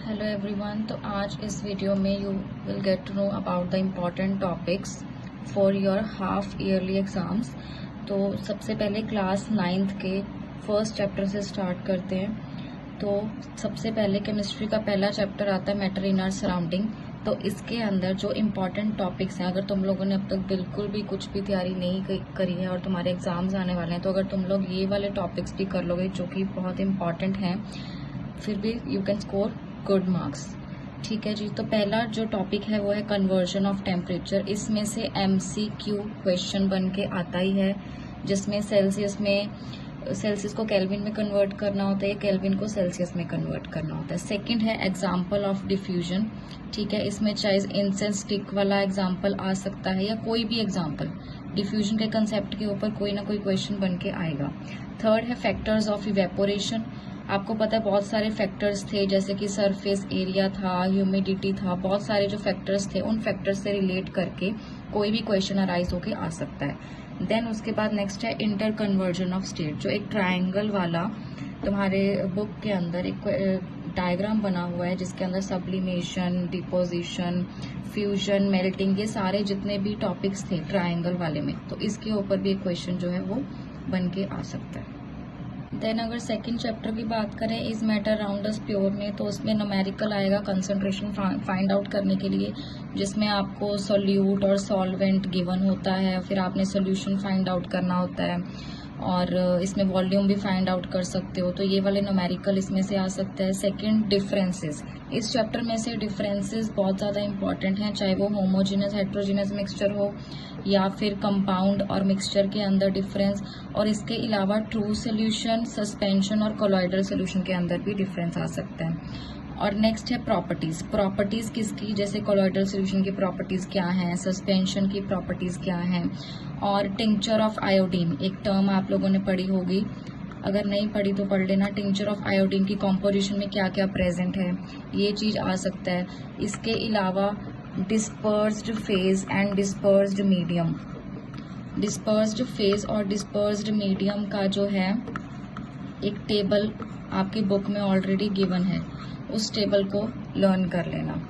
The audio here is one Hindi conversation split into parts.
Hello everyone. तो आज इस वीडियो में you will get to know about the important topics for your half yearly exams. तो सबसे पहले क्लास 9th के फर्स्ट चैप्टर से स्टार्ट करते हैं। तो सबसे पहले केमिस्ट्री का पहला चैप्टर आता है मैटर इन आवर सराउंडिंग। तो इसके अंदर जो इम्पॉर्टेंट टॉपिक्स हैं, अगर तुम लोगों ने अब तक बिल्कुल भी कुछ भी तैयारी नहीं करी है और तुम्हारे एग्जाम्स आने वाले हैं, तो अगर तुम लोग ये वाले टॉपिक्स भी कर लोगे जो कि बहुत इम्पॉर्टेंट हैं, फिर भी you can score good marks. ठीक है जी। तो पहला जो टॉपिक है वो है कन्वर्जन ऑफ टेम्परेचर। इसमें से MCQ क्वेश्चन बन के आता ही है, जिसमें सेल्सियस को केल्विन में कन्वर्ट करना होता है, केल्विन को सेल्सियस में कन्वर्ट करना होता है। सेकंड है एग्जाम्पल ऑफ डिफ्यूजन। ठीक है, इसमें चाहे इंसेंस स्टिक वाला एग्जाम्पल आ सकता है या कोई भी एग्जाम्पल डिफ्यूजन के कंसेप्ट के ऊपर कोई ना कोई क्वेश्चन बन के आएगा। थर्ड है फैक्टर्स ऑफ इवेपोरेशन। आपको पता है बहुत सारे फैक्टर्स थे, जैसे कि सरफेस एरिया था, ह्यूमिडिटी था, बहुत सारे जो फैक्टर्स थे उन फैक्टर्स से रिलेट करके कोई भी क्वेश्चन अराइज होके आ सकता है। देन उसके बाद नेक्स्ट है इंटर कन्वर्जन ऑफ स्टेट, जो एक ट्रायंगल वाला तुम्हारे बुक के अंदर एक डायग्राम बना हुआ है, जिसके अंदर सब्लिमेशन, डिपोजिशन, फ्यूजन, मेल्टिंग, ये सारे जितने भी टॉपिक्स थे ट्रायंगल वाले में, तो इसके ऊपर भी एक क्वेश्चन जो है वो बन के आ सकता है। देन अगर सेकंड चैप्टर की बात करें is matter around us pure में, तो उसमें न्यूमेरिकल आएगा कंसंट्रेशन फाइंड आउट करने के लिए, जिसमें आपको सोल्यूट और सॉल्वेंट गिवन होता है, फिर आपने सोल्यूशन फाइंड आउट करना होता है, और इसमें वॉल्यूम भी फाइंड आउट कर सकते हो। तो ये वाले न्यूमेरिकल इसमें से आ सकता है। सेकंड डिफरेंसेस, इस चैप्टर में से डिफरेंसेस बहुत ज़्यादा इंपॉर्टेंट हैं, चाहे वो होमोजीनस हेट्रोजीनस मिक्सचर हो या फिर कंपाउंड और मिक्सचर के अंदर डिफरेंस, और इसके अलावा ट्रू सोल्यूशन, सस्पेंशन और कोलॉइडल सोल्यूशन के अंदर भी डिफरेंस आ सकता है। और नेक्स्ट है प्रॉपर्टीज किसकी, जैसे कोलॉइडल सोल्यूशन की प्रॉपर्टीज क्या हैं, सस्पेंशन की प्रॉपर्टीज क्या हैं, और टिंक्चर ऑफ आयोडीन, एक टर्म आप लोगों ने पढ़ी होगी, अगर नहीं पढ़ी तो पढ़ लेना। टिंक्चर ऑफ आयोडीन की कॉम्पोजिशन में क्या क्या प्रेजेंट है, ये चीज आ सकता है। इसके अलावा dispersed phase and dispersed medium, dispersed phase और डिस्पर्स्ड मीडियम का जो है एक टेबल आपकी बुक में ऑलरेडी गिवन है, उस टेबल को लर्न कर लेना।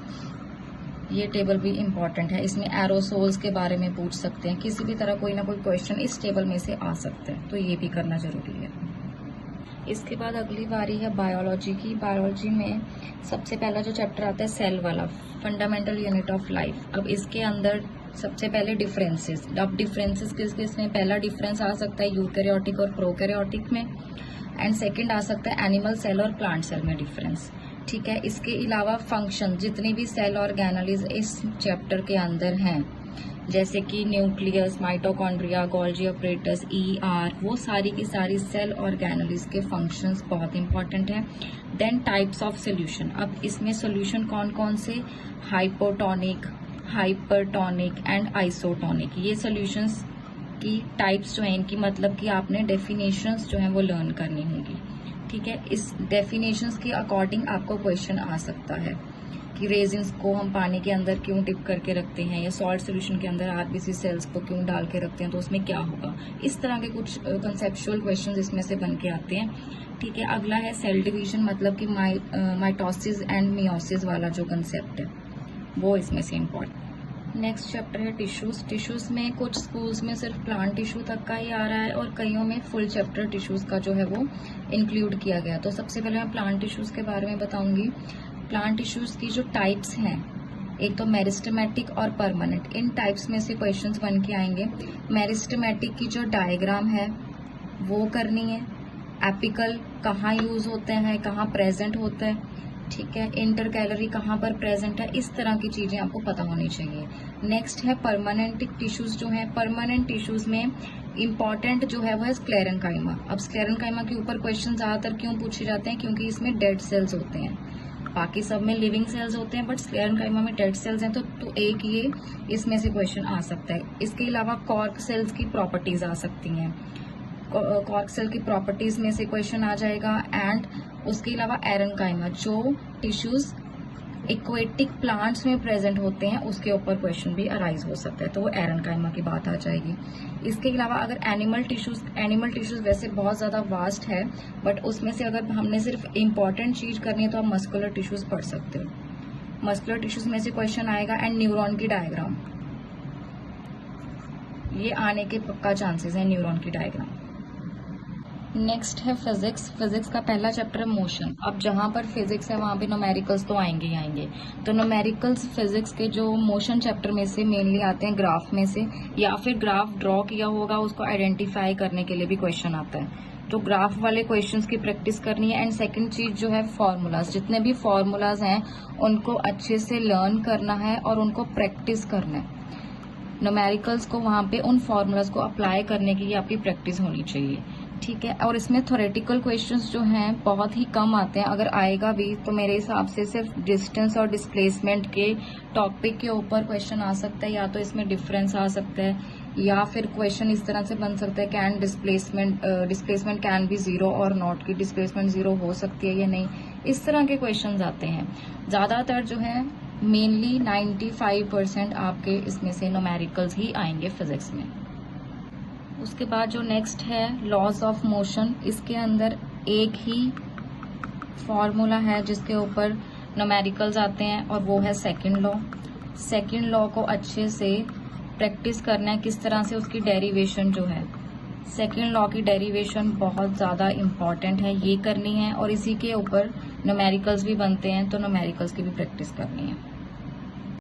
ये टेबल भी इम्पॉर्टेंट है, इसमें एरोसोल्स के बारे में पूछ सकते हैं, किसी भी तरह कोई ना कोई क्वेश्चन इस टेबल में से आ सकते हैं, तो ये भी करना जरूरी है। इसके बाद अगली बारी है बायोलॉजी की। बायोलॉजी में सबसे पहला जो चैप्टर आता है सेल वाला, फंडामेंटल यूनिट ऑफ लाइफ। अब इसके अंदर सबसे पहले डिफरेंसेस। अब डिफरेंसेस किस किस में, पहला डिफरेंस आ सकता है यूकैरियोटिक और प्रोकैरियोटिक में, एंड सेकंड आ सकता है एनिमल सेल और प्लांट सेल में डिफरेंस। ठीक है, इसके अलावा फंक्शन, जितनी भी सेल ऑर्गेनेलिज इस चैप्टर के अंदर हैं, जैसे कि nucleus, mitochondria, Golgi apparatus, ER, वो सारी की सारी सेल ऑर्गेनेलिज के फंक्शंस बहुत इंपॉर्टेंट हैं। Then types of solution. अब इसमें सोल्यूशन कौन कौन से, हाइपोटोनिक, हाइपरटोनिक एंड आइसोटोनिक, ये सोल्यूशंस की टाइप्स जो है, इनकी मतलब कि आपने डेफिनेशंस जो है वो लर्न करनी होगी। ठीक है, इस डेफिनेशंस के अकॉर्डिंग आपको क्वेश्चन आ सकता है कि रेजिन्स को हम पानी के अंदर क्यों टिप करके रखते हैं, या सॉल्ट सोल्यूशन के अंदर RBC सेल्स को क्यों डाल के रखते हैं, तो उसमें क्या होगा। इस तरह के कुछ कंसेप्चुअल क्वेश्चंस इसमें से बन के आते हैं। ठीक है, अगला है सेल डिवीजन, मतलब कि माइटोसिस एंड मियोसिस वाला जो कंसेप्ट है वो इसमें से इम्पोर्टेंट। नेक्स्ट चैप्टर है टिश्यूज में कुछ स्कूल्स में सिर्फ प्लांट टिश्यू तक का ही आ रहा है, और कईयों में फुल चैप्टर टिश्यूज का जो है वो इंक्लूड किया गया। तो सबसे पहले मैं प्लांट टिश्यूज के बारे में बताऊंगी। प्लांट टिश्यूज की जो टाइप्स हैं, एक तो मेरिस्टेमेटिक और परमानेंट, इन टाइप्स में से क्वेश्चंस बन के आएंगे। मेरिस्टेमेटिक की जो डायग्राम है वो करनी है, एपिकल कहाँ यूज होते हैं, कहाँ प्रेजेंट होता है, ठीक है, इंटरकैलरी कहाँ पर प्रेजेंट है, इस तरह की चीजें आपको पता होनी चाहिए। नेक्स्ट है परमानेंट टिश्यूज जो है। परमानेंट टिश्यूज में इंपॉर्टेंट जो है वो है स्क्लेरेंकाइमा। अब स्क्लेरेंकाइमा के ऊपर क्वेश्चन ज्यादातर क्यों पूछे जाते हैं, क्योंकि इसमें डेड सेल्स होते हैं, बाकी सब में लिविंग सेल्स होते हैं, बट स्क्लेरेंकाइमा में डेड सेल्स हैं, तो एक ये इसमें से क्वेश्चन आ सकता है। इसके अलावा कॉर्क सेल्स की प्रॉपर्टीज आ सकती हैं, कॉर्क सेल की प्रॉपर्टीज में से क्वेश्चन आ जाएगा। एंड उसके अलावा एरेनकाइमा, जो टिश्यूज एक्वेटिक प्लांट्स में प्रेजेंट होते हैं उसके ऊपर क्वेश्चन भी अराइज हो सकता है, तो वो एरनकाइमा की बात आ जाएगी। इसके अलावा अगर एनिमल टिश्यूज वैसे बहुत ज़्यादा वास्ट है, बट उसमें से अगर हमने सिर्फ इम्पॉर्टेंट चीज करनी है तो आप मस्कुलर टिश्यूज पढ़ सकते हो। मस्कुलर टिश्यूज में से क्वेश्चन आएगा एंड न्यूरॉन की डायग्राम, ये आने के पक्का चांसेस है न्यूरॉन की डायग्राम। नेक्स्ट है फिजिक्स। फिजिक्स का पहला चैप्टर है मोशन। अब जहां पर फिजिक्स है वहां पे न्यूमेरिकल्स तो आएंगे ही आएंगे, तो न्यूमेरिकल्स फिजिक्स के जो मोशन चैप्टर में से मेनली आते हैं ग्राफ में से, या फिर ग्राफ ड्रॉ किया होगा उसको आइडेंटिफाई करने के लिए भी क्वेश्चन आता है, तो ग्राफ वाले क्वेश्चंस की प्रैक्टिस करनी है। एंड सेकंड चीज जो है फॉर्मूलाज, जितने भी फॉर्मूलाज हैं उनको अच्छे से लर्न करना है और उनको प्रैक्टिस करना है। न्यूमेरिकल्स को वहां पे उन फॉर्मूलाज को अप्लाई करने की आपकी प्रैक्टिस होनी चाहिए, ठीक है। और इसमें थ्योरेटिकल क्वेश्चंस जो हैं बहुत ही कम आते हैं, अगर आएगा भी तो मेरे हिसाब से सिर्फ डिस्टेंस और डिस्प्लेसमेंट के टॉपिक के ऊपर क्वेश्चन आ सकता है, या तो इसमें डिफरेंस आ सकता है, या फिर क्वेश्चन इस तरह से बन सकता है can displacement can be zero और नॉट, की डिस्प्लेसमेंट जीरो हो सकती है या नहीं, इस तरह के क्वेश्चन आते हैं। ज्यादातर जो है मेनली 95% आपके इसमें से न्यूमेरिकल्स ही आएंगे फिजिक्स में। उसके बाद जो नेक्स्ट है लॉज ऑफ मोशन, इसके अंदर एक ही फॉर्मूला है जिसके ऊपर न्यूमेरिकल्स आते हैं और वो है सेकंड लॉ। सेकंड लॉ को अच्छे से प्रैक्टिस करना है, किस तरह से उसकी डेरिवेशन जो है, सेकंड लॉ की डेरिवेशन बहुत ज़्यादा इम्पॉर्टेंट है, ये करनी है और इसी के ऊपर न्यूमेरिकल्स भी बनते हैं, तो न्यूमेरिकल्स की भी प्रैक्टिस करनी है।